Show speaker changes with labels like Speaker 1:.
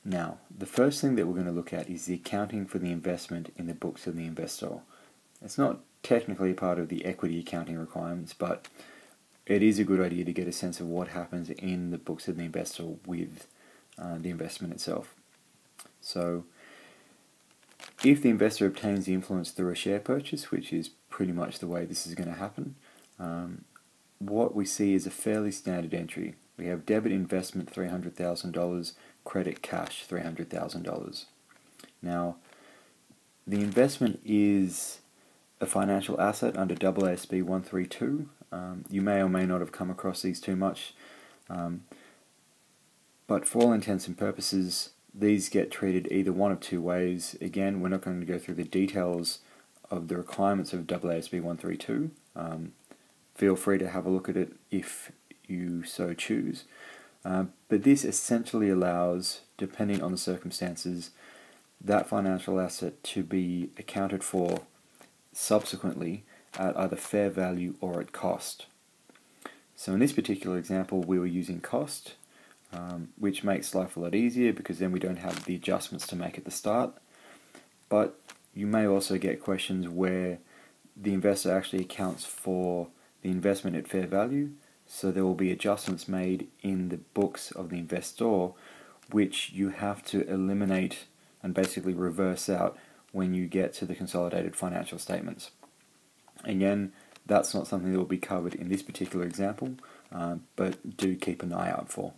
Speaker 1: Now, the first thing that we're going to look at is the accounting for the investment in the books of the investor. It's not technically part of the equity accounting requirements, but it is a good idea to get a sense of what happens in the books of the investor with the investment itself. So, if the investor obtains the influence through a share purchase, which is pretty much the way this is going to happen, what we see is a fairly standard entry. We have debit investment $300,000, credit cash $300,000. Now, the investment is a financial asset under AASB 132. You may or may not have come across these too much, but for all intents and purposes, these get treated either one of two ways. Again, we're not going to go through the details of the requirements of AASB 132. Feel free to have a look at it if you so choose. But this essentially allows, depending on the circumstances, that financial asset to be accounted for subsequently at either fair value or at cost. So in this particular example, we were using cost, which makes life a lot easier because then we don't have the adjustments to make at the start. But you may also get questions where the investor actually accounts for the investment at fair value, so there will be adjustments made in the books of the investor which you have to eliminate and basically reverse out when you get to the consolidated financial statements. Again, that's not something that will be covered in this particular example, but do keep an eye out for.